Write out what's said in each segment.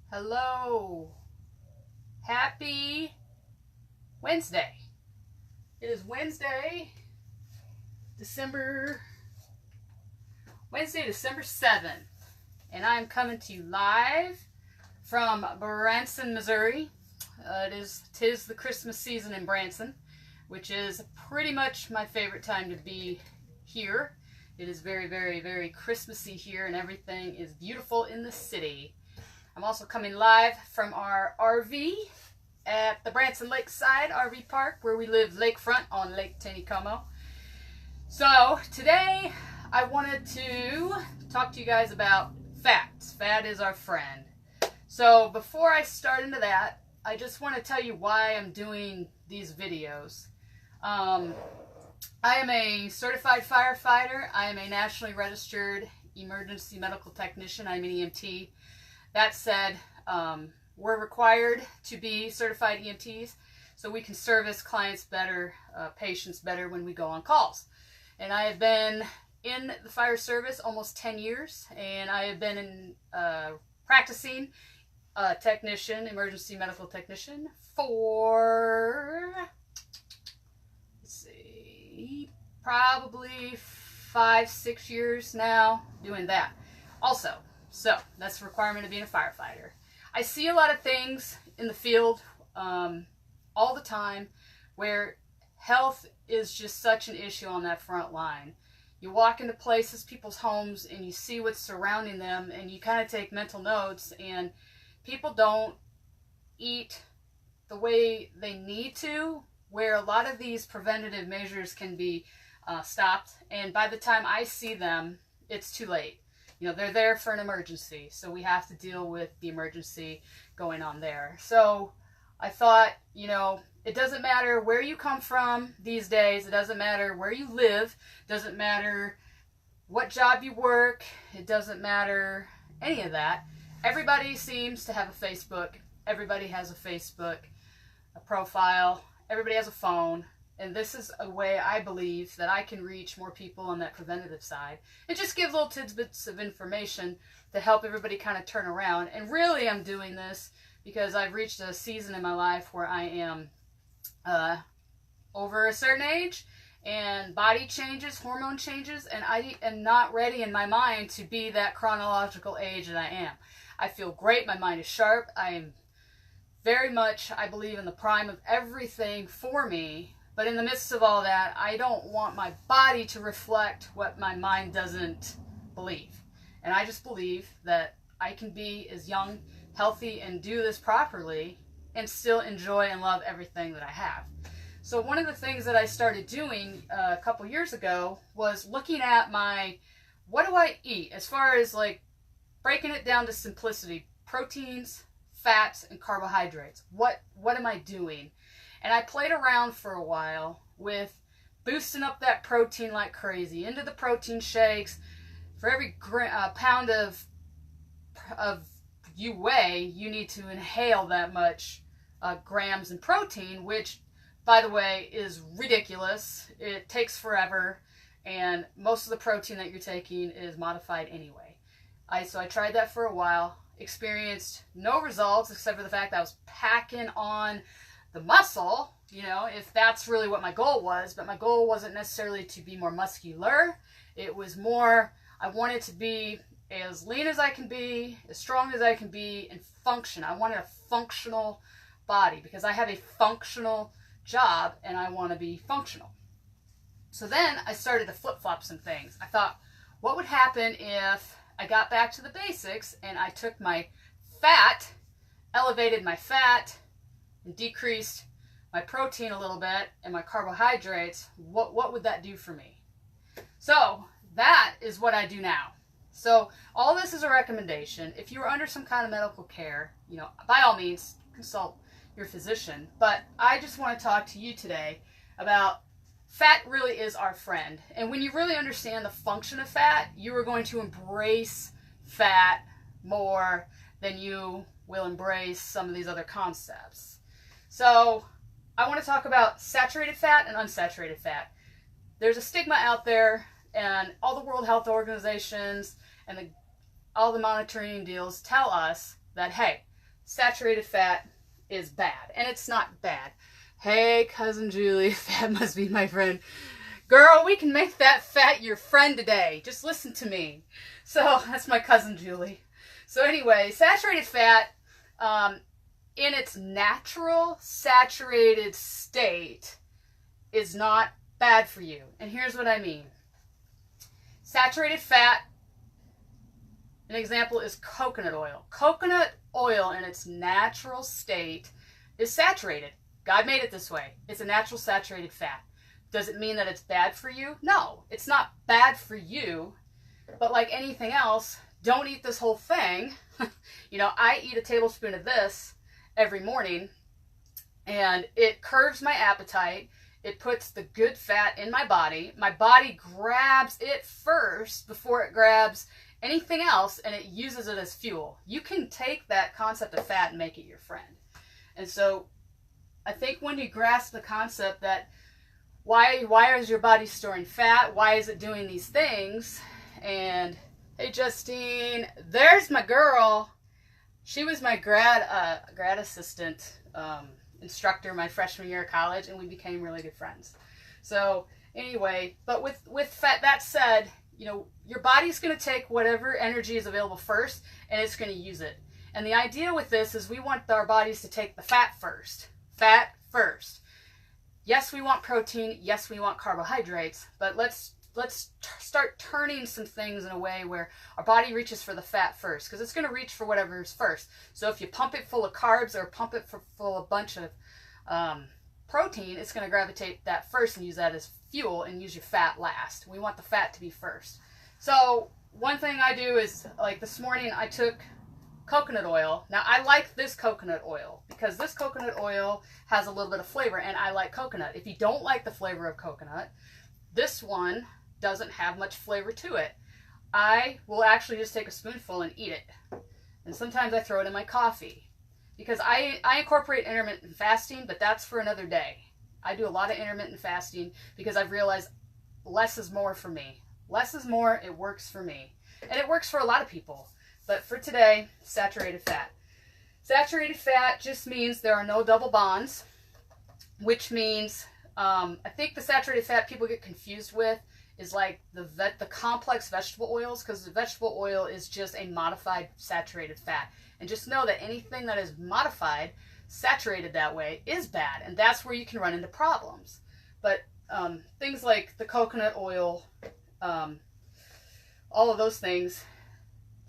Hello. Happy Wednesday. It is December 7th, and I'm coming to you live from Branson, Missouri. Tis the Christmas season in Branson, which is pretty much my favorite time to be here. It is very, very, very Christmassy here, and everything is beautiful in the city. I'm also coming live from our RV at the Branson Lakeside RV Park, where we live lakefront on Lake Taneycomo. So today I wanted to talk to you guys about fats. Fat is our friend. So before I start into that, I just want to tell you why I'm doing these videos. I am a certified firefighter. I am a nationally registered emergency medical technician. I'm an EMT. That said, we're required to be certified EMTs so we can service clients better, patients better when we go on calls. And I have been in the fire service almost 10 years, and I have been in practicing technician, emergency medical technician for, let's see, probably 5-6 years now doing that. Also, so that's the requirement of being a firefighter. I see a lot of things in the field all the time where health is just such an issue on that front line. You walk into places, people's homes, and you see what's surrounding them, and you kind of take mental notes, and people don't eat the way they need to, where a lot of these preventative measures can be stopped, and by the time I see them, it's too late. You know, they're there for an emergency, so we have to deal with the emergency going on there. So I thought, you know, it doesn't matter where you come from these days. It doesn't matter where you live. It doesn't matter what job you work. It doesn't matter any of that. Everybody seems to have a Facebook. Everybody has a Facebook, a profile. Everybody has a phone. And this is a way I believe that I can reach more people on that preventative side. And just give little tidbits of information to help everybody kind of turn around. And really I'm doing this because I've reached a season in my life where I am over a certain age, and body changes, hormone changes, and I am not ready in my mind to be that chronological age that I am. I feel great. My mind is sharp. I am very much, I believe, in the prime of everything for me. But in the midst of all that, I don't want my body to reflect what my mind doesn't believe. And I just believe that I can be as young, healthy, and do this properly and still enjoy and love everything that I have. So one of the things that I started doing a couple years ago was looking at what do I eat as far as like breaking it down to simplicity: proteins, fats, and carbohydrates. What am I doing? And I played around for a while with boosting up that protein like crazy into the protein shakes. For every pound of you weigh, you need to inhale that much grams in protein, which, by the way, is ridiculous. It takes forever, and most of the protein that you're taking is modified anyway. So I tried that for a while, experienced no results except for the fact that I was packing on the muscle, you know, if that's really what my goal was. But my goal wasn't necessarily to be more muscular. It was more, I wanted to be as lean as I can be, as strong as I can be, and function. I wanted a functional body because I have a functional job and I want to be functional. So then I started to flip-flop some things. I thought, what would happen if I got back to the basics and I took my fat, elevated my fat, and decreased my protein a little bit and my carbohydrates? What would that do for me? So that is what I do now. So all this is a recommendation. If you are under some kind of medical care, you know, by all means, consult your physician. But I just want to talk to you today about fat really is our friend. And when you really understand the function of fat, you are going to embrace fat more than you will embrace some of these other concepts. So I want to talk about saturated fat and unsaturated fat. There's a stigma out there, and all the World Health Organizations and all the monitoring deals tell us that, hey, saturated fat is bad, and it's not bad. Hey, cousin Julie, fat must be my friend. Girl, we can make that fat your friend today. Just listen to me. So that's my cousin Julie. So anyway, saturated fat, in its natural saturated state, is not bad for you. And here's what I mean. Saturated fat, an example is coconut oil. Coconut oil in its natural state is saturated. God made it this way. It's a natural saturated fat. Does it mean that it's bad for you? No, it's not bad for you. But like anything else, don't eat this whole thing. You know, I eat a tablespoon of this every morning, and it curbs my appetite. It puts the good fat in my body. My body grabs it first before it grabs anything else, and it uses it as fuel. You can take that concept of fat and make it your friend. And so I think when you grasp the concept that why is your body storing fat? Why is it doing these things? And hey, Justine, there's my girl. She was my grad assistant instructor my freshman year of college, and we became really good friends. So anyway, but with fat, that said, you know, your body's going to take whatever energy is available first, and it's going to use it. And the idea with this is we want our bodies to take the fat first. Fat first. Yes, we want protein. Yes, we want carbohydrates. But let's start turning some things in a way where our body reaches for the fat first, because it's going to reach for whatever's first. So if you pump it full of carbs or pump it full of a bunch of protein, it's going to gravitate that first and use that as fuel and use your fat last. We want the fat to be first. So one thing I do is, like this morning, I took coconut oil. Now I like this coconut oil because this coconut oil has a little bit of flavor, and I like coconut. If you don't like the flavor of coconut, this one doesn't have much flavor to it. I will actually just take a spoonful and eat it. And sometimes I throw it in my coffee because I incorporate intermittent fasting, but that's for another day. I do a lot of intermittent fasting because I've realized less is more for me. Less is more. It works for me. And it works for a lot of people. But for today, saturated fat. Saturated fat just means there are no double bonds, which means I think the saturated fat people get confused with is like the complex vegetable oils, because the vegetable oil is just a modified saturated fat. And just know that anything that is modified, saturated that way, is bad. And that's where you can run into problems. But things like the coconut oil, all of those things,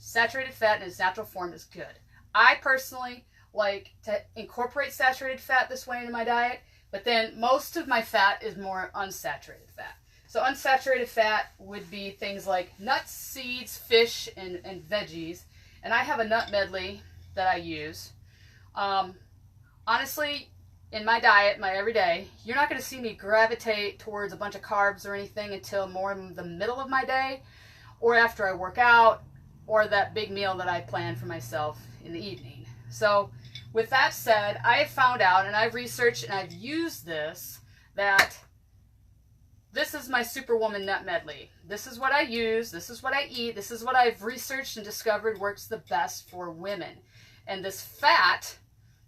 saturated fat in its natural form is good. I personally like to incorporate saturated fat this way into my diet, but then most of my fat is more unsaturated fat. So unsaturated fat would be things like nuts, seeds, fish, and veggies. And I have a nut medley that I use. Honestly, in my diet, my everyday, you're not going to see me gravitate towards a bunch of carbs or anything until more in the middle of my day, or after I work out, or that big meal that I plan for myself in the evening. So with that said, I have found out, and I've researched and I've used this, that this is my Superwoman nut medley. This is what I use, this is what I eat, this is what I've researched and discovered works the best for women. And this fat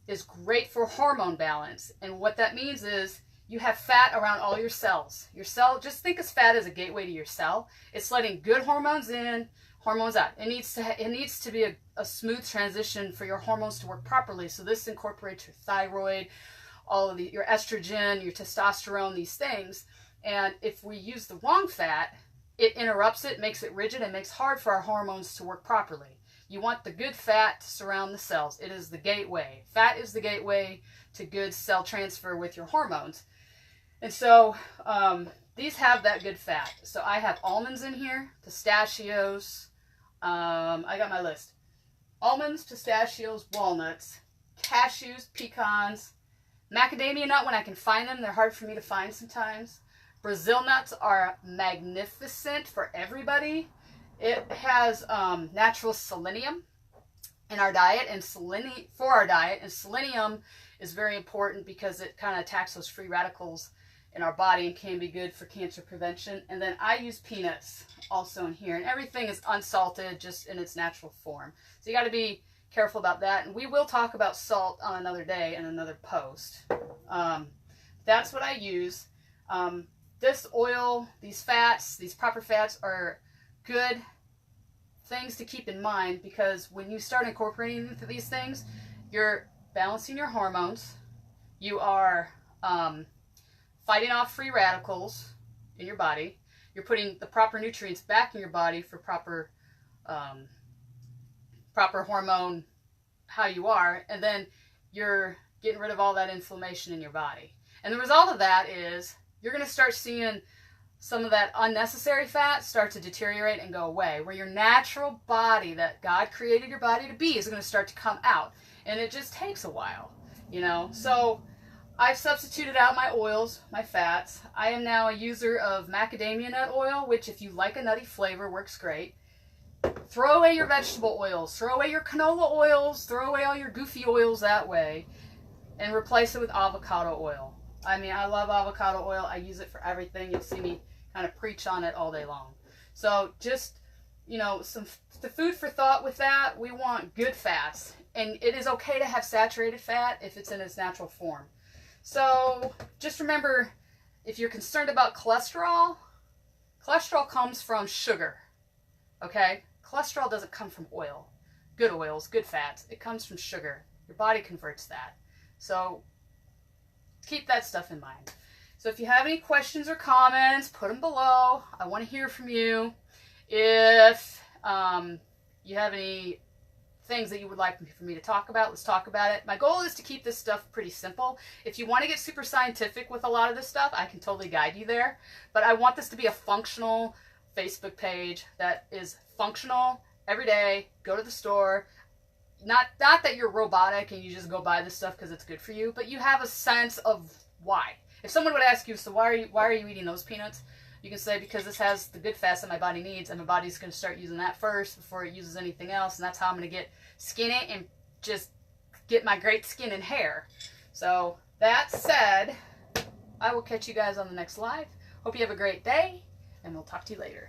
is great for hormone balance. And what that means is you have fat around all your cells. Your cell, just think of fat as a gateway to your cell. It's letting good hormones in, hormones out. It needs to be a smooth transition for your hormones to work properly. So this incorporates your thyroid, all of your estrogen, your testosterone, these things. And if we use the wrong fat, it interrupts it, makes it rigid, and makes it hard for our hormones to work properly. You want the good fat to surround the cells. It is the gateway. Fat is the gateway to good cell transfer with your hormones. And so these have that good fat. So I have almonds in here, pistachios. I got my list. Almonds, pistachios, walnuts, cashews, pecans, macadamia nut when I can find them. They're hard for me to find sometimes. Brazil nuts are magnificent for everybody. It has natural selenium in our diet, and selenium is very important because it kind of attacks those free radicals in our body and can be good for cancer prevention. And then I use peanuts also in here, and everything is unsalted, just in its natural form. So you got to be careful about that. And we will talk about salt on another day in another post. That's what I use. This oil, these fats, these proper fats are good things to keep in mind, because when you start incorporating these things, you're balancing your hormones. You are fighting off free radicals in your body. You're putting the proper nutrients back in your body for proper hormone how you are, and then you're getting rid of all that inflammation in your body. And the result of that is you're going to start seeing some of that unnecessary fat start to deteriorate and go away, where your natural body that God created your body to be is going to start to come out. And it just takes a while, you know. So I've substituted out my oils, my fats. I am now a user of macadamia nut oil, which if you like a nutty flavor, works great. Throw away your vegetable oils, throw away your canola oils, throw away all your goofy oils that way, and replace it with avocado oil. I mean, I love avocado oil. I use it for everything. You'll see me kind of preach on it all day long. So just, you know, the food for thought with that, we want good fats. And it is okay to have saturated fat if it's in its natural form. So just remember, if you're concerned about cholesterol, cholesterol comes from sugar, okay? Cholesterol doesn't come from oil. Good oils, good fats, it comes from sugar. Your body converts that. So keep that stuff in mind. So if you have any questions or comments, put them below. I want to hear from you. If you have any things that you would like for me to talk about, let's talk about it. My goal is to keep this stuff pretty simple. If you want to get super scientific with a lot of this stuff, I can totally guide you there. But I want this to be a functional Facebook page that is functional every day. Go to the store. Not that you're robotic and you just go buy this stuff because it's good for you, but you have a sense of why. If someone would ask you, so why are you eating those peanuts? You can say, because this has the good fats that my body needs, and my body's going to start using that first before it uses anything else, and that's how I'm going to get skinny and just get my great skin and hair. So that said, I will catch you guys on the next live. Hope you have a great day, and we'll talk to you later.